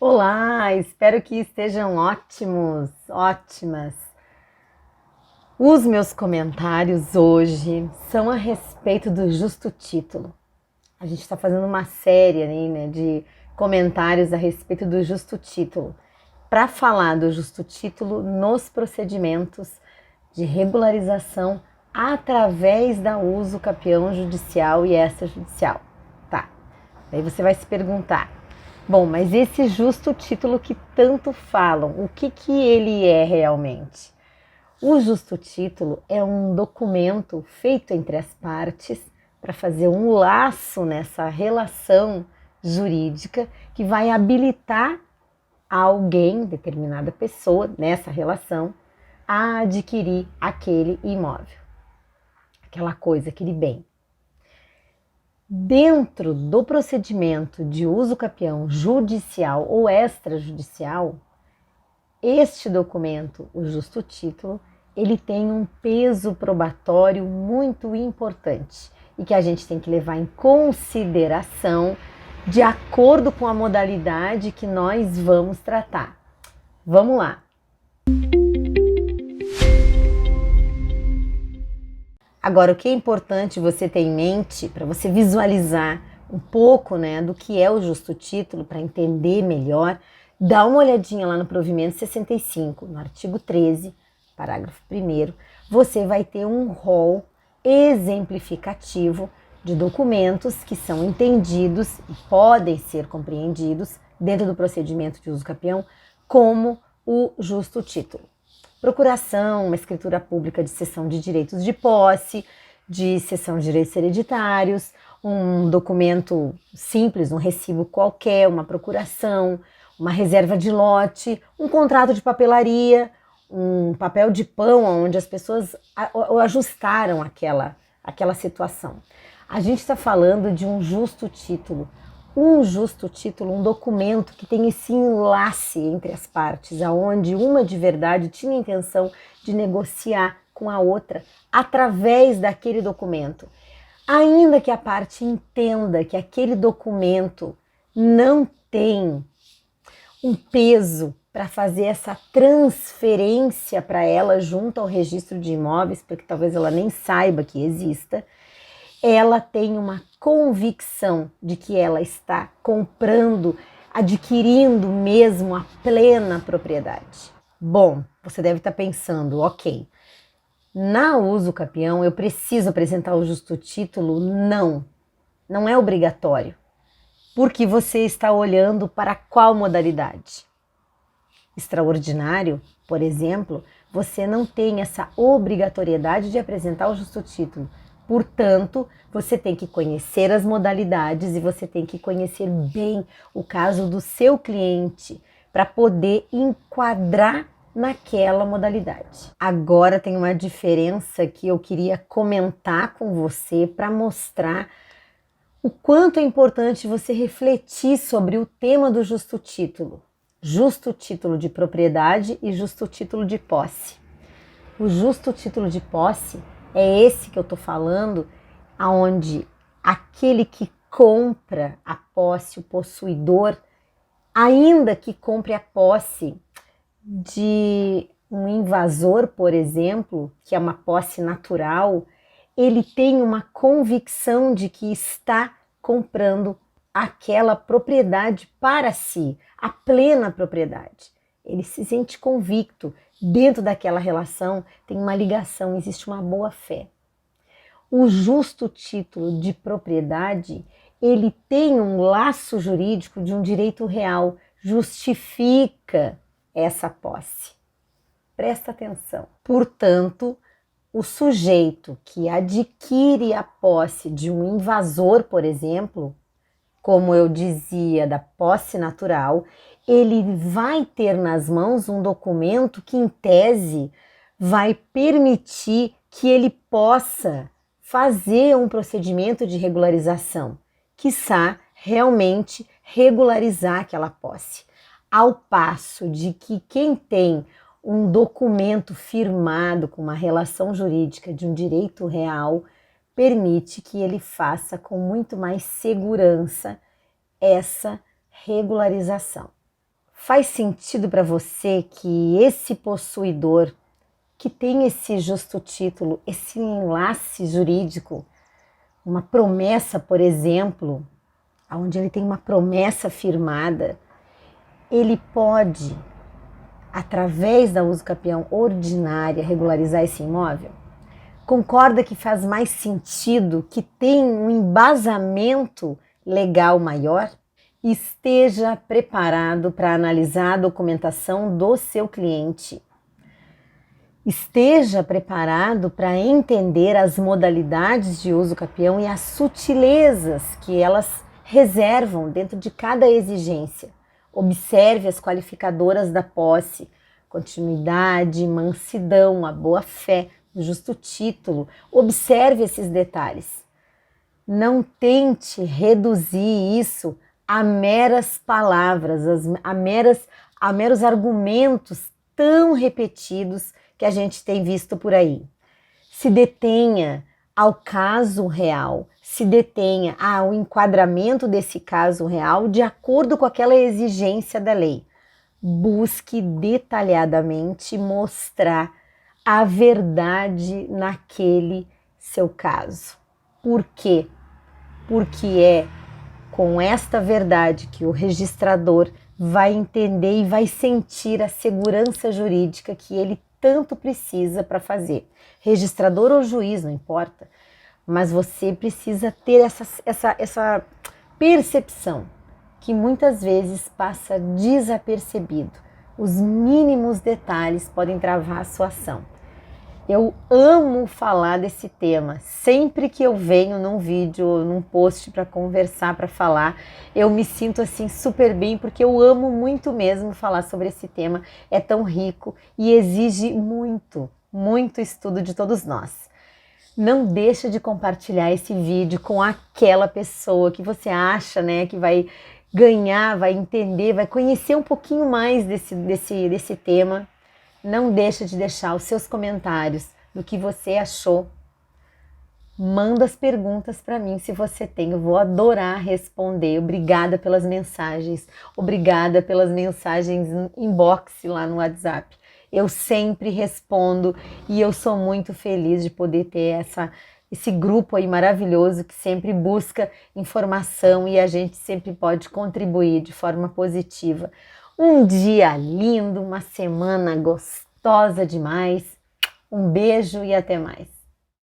Olá, espero que estejam ótimos, ótimas. Os meus comentários hoje são a respeito do justo título. A gente está fazendo uma série aí, né, de comentários a respeito do justo título, para falar do justo título nos procedimentos de regularização através da uso capião judicial e extrajudicial. Tá, aí você vai se perguntar, bom, mas esse justo título que tanto falam, o que ele é realmente? O justo título é um documento feito entre as partes para fazer um laço nessa relação jurídica que vai habilitar alguém, determinada pessoa nessa relação, a adquirir aquele imóvel, aquela coisa, aquele bem. Dentro do procedimento de uso capião judicial ou extrajudicial, este documento, o justo título, ele tem um peso probatório muito importante e que a gente tem que levar em consideração de acordo com a modalidade que nós vamos tratar. Vamos lá! Agora, o que é importante você ter em mente para você visualizar um pouco, né, do que é o justo título, para entender melhor, dá uma olhadinha lá no provimento 65, no artigo 13, parágrafo 1º, você vai ter um rol exemplificativo de documentos que são entendidos e podem ser compreendidos dentro do procedimento de uso capião como o justo título. Procuração, uma escritura pública de cessão de direitos de posse, de cessão de direitos hereditários, um documento simples, um recibo qualquer, uma procuração, uma reserva de lote, um contrato de papelaria, um papel de pão onde as pessoas ajustaram aquela situação. A gente está falando de um justo título. Um justo título, um documento que tem esse enlace entre as partes, aonde uma de verdade tinha a intenção de negociar com a outra através daquele documento. Ainda que a parte entenda que aquele documento não tem um peso para fazer essa transferência para ela junto ao registro de imóveis, porque talvez ela nem saiba que exista, ela tem uma convicção de que ela está comprando, adquirindo mesmo a plena propriedade. Bom, você deve estar pensando, ok, na uso capião eu preciso apresentar o justo título? Não, não é obrigatório, porque você está olhando para qual modalidade? Extraordinário, por exemplo, você não tem essa obrigatoriedade de apresentar o justo título. Portanto, você tem que conhecer as modalidades e você tem que conhecer bem o caso do seu cliente para poder enquadrar naquela modalidade. Agora tem uma diferença que eu queria comentar com você para mostrar o quanto é importante você refletir sobre o tema do justo título. Justo título de propriedade e justo título de posse. O justo título de posse é esse que eu estou falando, aonde aquele que compra a posse, o possuidor, ainda que compre a posse de um invasor, por exemplo, que é uma posse natural, ele tem uma convicção de que está comprando aquela propriedade para si, a plena propriedade. Ele se sente convicto, dentro daquela relação tem uma ligação, existe uma boa fé. O justo título de propriedade, ele tem um laço jurídico de um direito real, justifica essa posse. Presta atenção. Portanto, o sujeito que adquire a posse de um invasor, por exemplo, como eu dizia, da posse natural, ele vai ter nas mãos um documento que, em tese, vai permitir que ele possa fazer um procedimento de regularização, quiçá realmente regularizar aquela posse. Ao passo de que quem tem um documento firmado com uma relação jurídica de um direito real permite que ele faça com muito mais segurança essa regularização. Faz sentido para você que esse possuidor, que tem esse justo título, esse enlace jurídico, uma promessa, por exemplo, onde ele tem uma promessa firmada, ele pode, através da uso capião ordinária, regularizar esse imóvel? Concorda que faz mais sentido, que tem um embasamento legal maior? Esteja preparado para analisar a documentação do seu cliente. Esteja preparado para entender as modalidades de uso capião e as sutilezas que elas reservam dentro de cada exigência. Observe as qualificadoras da posse: continuidade, mansidão, a boa-fé, o justo título. Observe esses detalhes. Não tente reduzir isso a meras palavras, a meros argumentos tão repetidos que a gente tem visto por aí. Se detenha ao caso real, se detenha ao enquadramento desse caso real de acordo com aquela exigência da lei. Busque detalhadamente mostrar a verdade naquele seu caso. Por quê? Porque é com esta verdade que o registrador vai entender e vai sentir a segurança jurídica que ele tanto precisa para fazer. Registrador ou juiz, não importa, mas você precisa ter essa percepção que muitas vezes passa desapercebido. Os mínimos detalhes podem travar a sua ação. Eu amo falar desse tema. Sempre que eu venho num vídeo, num post para conversar, para falar, eu me sinto assim super bem, porque eu amo muito mesmo falar sobre esse tema. É tão rico e exige muito, muito estudo de todos nós. Não deixa de compartilhar esse vídeo com aquela pessoa que você acha, né, que vai ganhar, vai entender, vai conhecer um pouquinho mais desse tema. Não deixa de deixar os seus comentários do que você achou. Manda as perguntas para mim se você tem, eu vou adorar responder. Obrigada pelas mensagens, obrigada pelas mensagens inbox lá no WhatsApp. Eu sempre respondo e eu sou muito feliz de poder ter esse grupo aí maravilhoso que sempre busca informação e a gente sempre pode contribuir de forma positiva. Um dia lindo, uma semana gostosa demais. Um beijo e até mais.